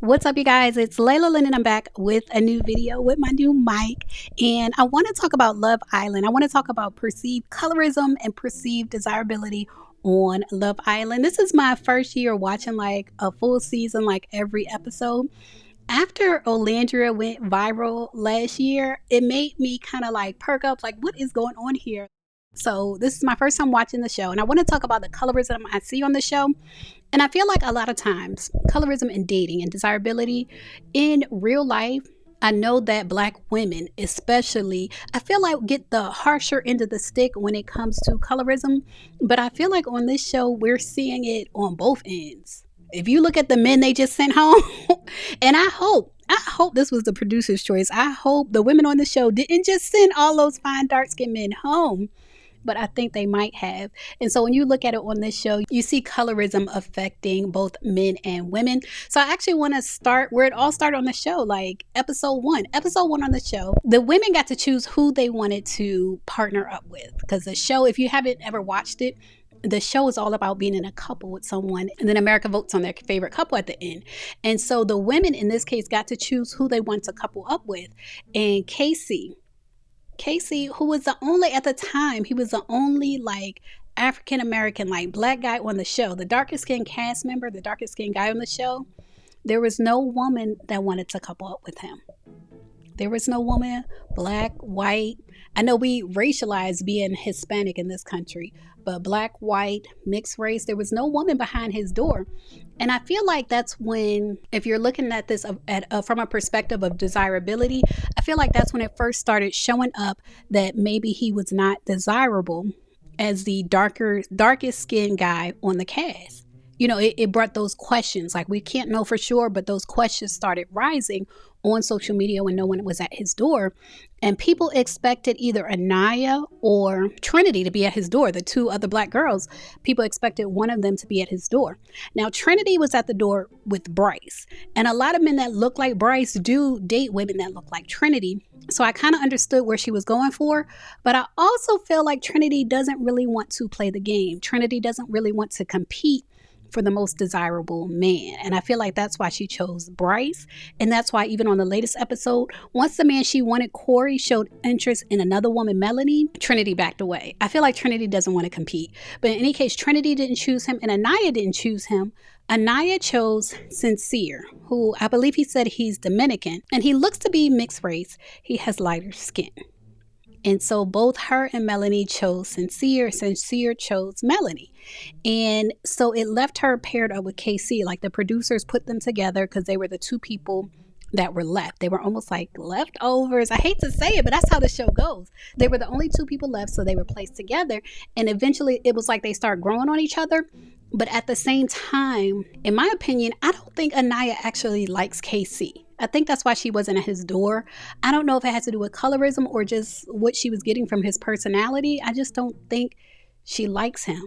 What's up, you guys? It's Layla Lynn, and I'm back with a new video with my new mic. And I want to talk about Love Island. I want to talk about perceived colorism and perceived desirability on Love Island. This is my first year watching like a full season, like every episode. After Olandria went viral last year, it made me kind of like perk up, like, what is going on here? So this is my first time watching the show, and I want to talk about the colorism I see on the show. And I feel like a lot of times, colorism in dating and desirability in real life, I know that Black women, especially, I feel like get the harsher end of the stick when it comes to colorism. But I feel like on this show, we're seeing it on both ends. If you look at the men they just sent home, and I hope this was the producer's choice. I hope the women on the show didn't just send all those fine dark-skinned men home, but I think they might have. And so when you look at it on this show, you see colorism affecting both men and women. So I actually want to start where it all started on the show, like episode one. Episode one on the show, the women got to choose who they wanted to partner up with. Because the show, if you haven't ever watched it, the show is all about being in a couple with someone, and then America votes on their favorite couple at the end. And so the women in this case got to choose who they want to couple up with. And Casey, who was the only, at the time, he was the only like African American, like Black guy on the show, the darkest skinned cast member, the darkest skinned guy on the show. There was no woman that wanted to couple up with him. There was no woman, Black, white. I know we racialize being Hispanic in this country, but Black, white, mixed race, there was no woman behind his door. And I feel like that's when, if you're looking at this from a perspective of desirability, I feel like that's when it first started showing up that maybe he was not desirable as the darkest skinned guy on the cast. You know, it brought those questions, like we can't know for sure, but those questions started rising on social media when no one was at his door. And people expected either Anaya or Trinity to be at his door, the two other Black girls. People expected one of them to be at his door. Now, Trinity was at the door with Bryce. And a lot of men that look like Bryce do date women that look like Trinity. So I kind of understood where she was going for. But I also feel like Trinity doesn't really want to play the game. Trinity doesn't really want to compete for the most desirable man. And I feel like that's why she chose Bryce. And that's why even on the latest episode, once the man she wanted, Corey, showed interest in another woman, Melanie, Trinity backed away. I feel like Trinity doesn't want to compete. But in any case, Trinity didn't choose him and Anaya didn't choose him. Anaya chose Sincere, who I believe he said he's Dominican. And he looks to be mixed race. He has lighter skin. And so both her and Melanie chose Sincere. Sincere chose Melanie. And so it left her paired up with KC. Like the producers put them together because they were the two people that were left. They were almost like leftovers. I hate to say it, but that's how the show goes. They were the only two people left, so they were placed together. And eventually it was like they start growing on each other. But at the same time, in my opinion, I don't think Anaya actually likes KC. I think that's why she wasn't at his door. I don't know if it has to do with colorism or just what she was getting from his personality. I just don't think she likes him.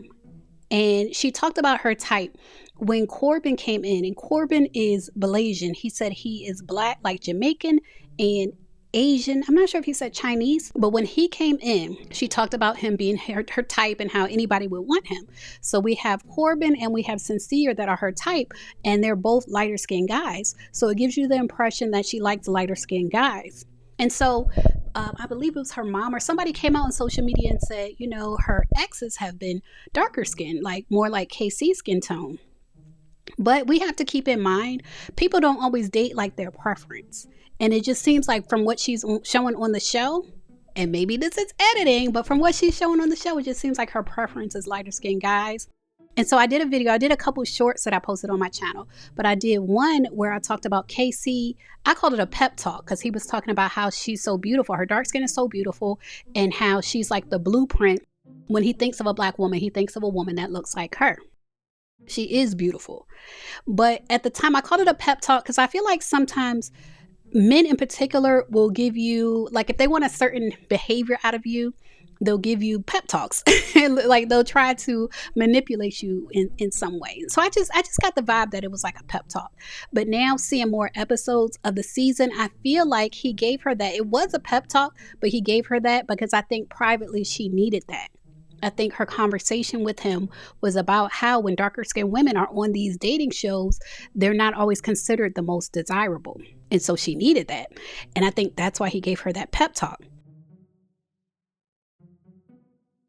And she talked about her type when Corbin came in, and Corbin is Malaysian. He said he is Black, like Jamaican and Asian. I'm not sure if he said Chinese, but when he came in, she talked about him being her type and how anybody would want him. So we have Corbin and we have Sincere that are her type, and they're both lighter skinned guys. So it gives you the impression that she likes lighter skinned guys. And so I believe it was her mom or somebody came out on social media and said, you know, her exes have been darker skinned, like more like KC skin tone. But we have to keep in mind, people don't always date like their preference. And it just seems like from what she's showing on the show, and maybe this is editing, but from what she's showing on the show, it just seems like her preference is lighter skinned guys. And so I did a video. I did a couple shorts that I posted on my channel, but I did one where I talked about KC. I called it a pep talk because he was talking about how she's so beautiful. Her dark skin is so beautiful and how she's like the blueprint. When he thinks of a Black woman, he thinks of a woman that looks like her. She is beautiful. But at the time, I called it a pep talk because I feel like sometimes men in particular will give you, like if they want a certain behavior out of you, they'll give you pep talks. Like they'll try to manipulate you in some way. So I just got the vibe that it was like a pep talk. But now seeing more episodes of the season, I feel like he gave her that. It was a pep talk, but he gave her that because I think privately she needed that. I think her conversation with him was about how when darker skinned women are on these dating shows, they're not always considered the most desirable. And so she needed that. And I think that's why he gave her that pep talk.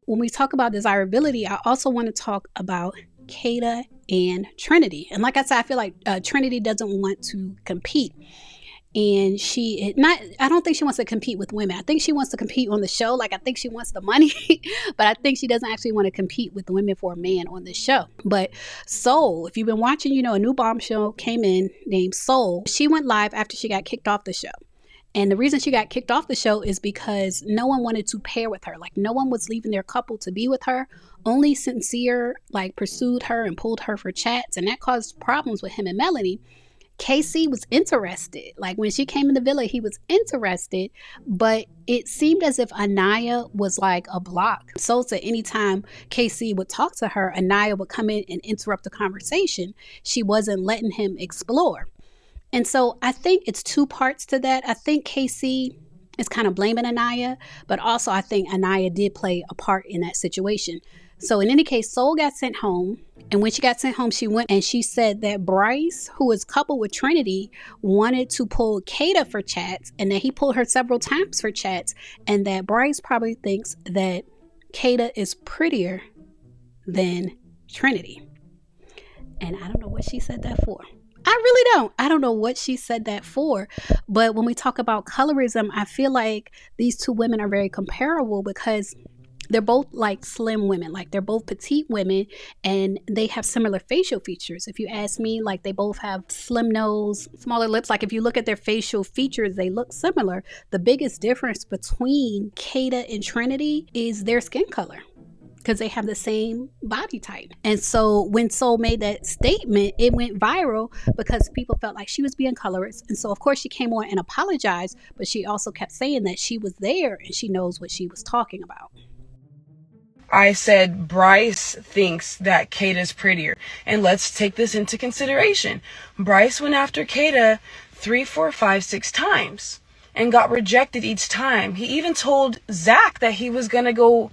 When we talk about desirability, I also want to talk about Kata and Trinity. And like I said, I feel like Trinity doesn't want to compete. And I don't think she wants to compete with women. I think she wants to compete on the show. Like, I think she wants the money, but I think she doesn't actually want to compete with women for a man on this show. But Soul, if you've been watching, a new Bombshell came in named Soul. She went live after she got kicked off the show. And the reason she got kicked off the show is because no one wanted to pair with her. Like, no one was leaving their couple to be with her. Only Sincere, pursued her and pulled her for chats. And that caused problems with him and Melanie. Casey was interested. Like, when she came in the villa, he was interested, but it seemed as if Anaya was like a block. So anytime Casey would talk to her, Anaya would come in and interrupt the conversation. She wasn't letting him explore. And so I think it's two parts to that. I think Casey is kind of blaming Anaya, but also I think Anaya did play a part in that situation. So in any case, Soul got sent home. And when she got sent home, she went and she said that Bryce, who is coupled with Trinity, wanted to pull Kata for chats, and that he pulled her several times for chats, and that Bryce probably thinks that Kata is prettier than Trinity. And I don't know what she said that for. I really don't. I don't know what she said that for. But when we talk about colorism, I feel like these two women are very comparable because they're both like slim women. Like, they're both petite women and they have similar facial features. If you ask me, like, they both have slim nose, smaller lips. Like, if you look at their facial features, they look similar. The biggest difference between Kata and Trinity is their skin color, because they have the same body type. And so when Soul made that statement, it went viral because people felt like she was being colorist. And so, of course, she came on and apologized, but she also kept saying that she was there and she knows what she was talking about. I said Bryce thinks that Kata's prettier. And let's take this into consideration. Bryce went after Kata 3, 4, 5, 6 times and got rejected each time. He even told Zach that he was going to go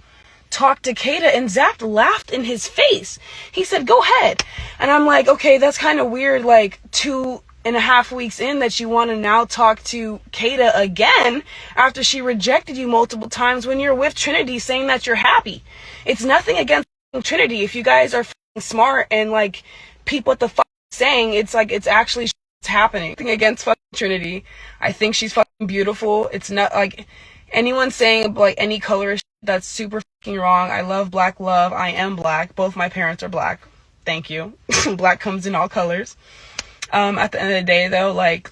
talk to Kata, and Zach laughed in his face. He said, go ahead. And I'm like, okay, that's kind of weird, like 2.5 weeks in, that you want to now talk to Kata again after she rejected you multiple times when you're with Trinity saying that you're happy. It's nothing against Trinity. If you guys are smart and like peep what the fuck saying, it's like it's actually happening. Nothing against fucking Trinity. I think she's fucking beautiful. It's not like anyone saying like any color, that's super fucking wrong. I love black love. I am black. Both my parents are black. Thank you. Black comes in all colors. At the end of the day, though, like,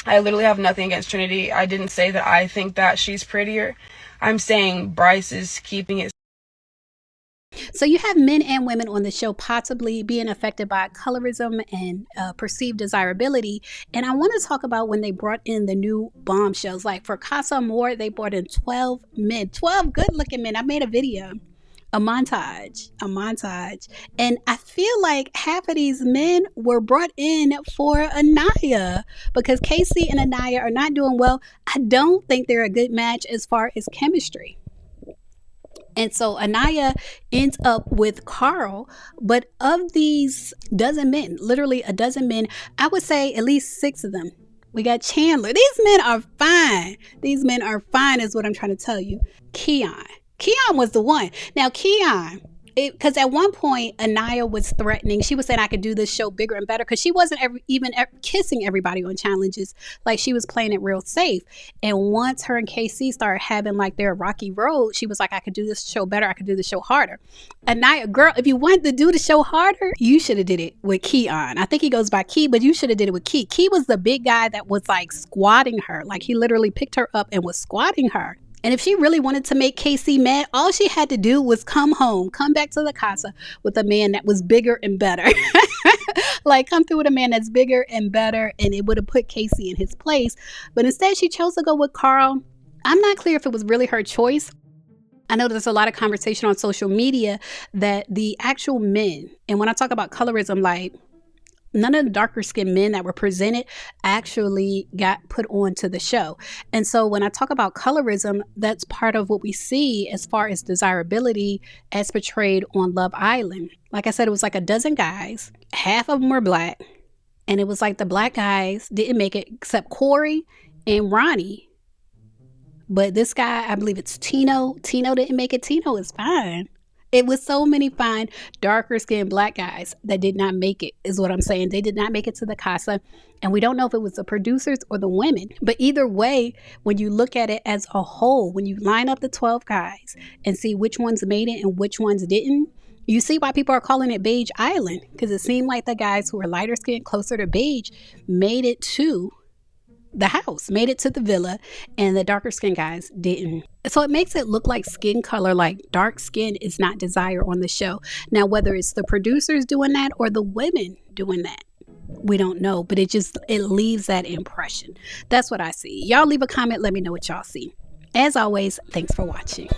I literally have nothing against Trinity. I didn't say that I think that she's prettier. I'm saying Bryce is keeping it. So you have men and women on the show possibly being affected by colorism and perceived desirability. And I want to talk about when they brought in the new Bombshells. Like, for Casa Amor, they brought in 12 men, 12 good looking men. I made a video. A montage. And I feel like half of these men were brought in for Anaya because Casey and Anaya are not doing well. I don't think they're a good match as far as chemistry. And so Anaya ends up with Carl, but of these dozen men, literally a dozen men, I would say at least 6 of them. We got Chandler. These men are fine. These men are fine is what I'm trying to tell you. Keon was the one. Now, Keon, because at one point, Anaya was threatening. She was saying I could do this show bigger and better because she wasn't even kissing everybody on challenges. Like, she was playing it real safe. And once her and KC started having like their rocky road, she was like, I could do this show better. I could do the show harder. Anaya, girl, if you wanted to do the show harder, you should have did it with Keon. I think he goes by Key, but you should have did it with Key. Key was the big guy that was like squatting her. Like, he literally picked her up and was squatting her. And if she really wanted to make Casey mad, all she had to do was come back to the casa with a man that was bigger and better. Like, come through with a man that's bigger and better, and it would have put Casey in his place. But instead, she chose to go with Carl. I'm not clear if it was really her choice. I know there's a lot of conversation on social media that the actual men, and when I talk about colorism, like, None of the darker skinned men that were presented actually got put onto the show. And so when I talk about colorism, that's part of what we see as far as desirability as portrayed on Love Island. Like I said, it was like a dozen guys, half of them were black, and it was like the black guys didn't make it except Corey and Ronnie. But this guy, I believe it's Tino. Tino didn't make it. Tino is fine. It was so many fine, darker skinned black guys that did not make it, is what I'm saying. They did not make it to the casa. And we don't know if it was the producers or the women. But either way, when you look at it as a whole, when you line up the 12 guys and see which ones made it and which ones didn't, you see why people are calling it Beige Island. Because it seemed like the guys who were lighter skinned, closer to beige, made it to the house, made it to the villa, and the darker skin guys didn't. So it makes it look like skin color, like dark skin is not desired on the show. Now, whether it's the producers doing that or the women doing that, we don't know, but it leaves that impression. That's what I see. Y'all leave a comment, let me know what y'all see. As always, thanks for watching.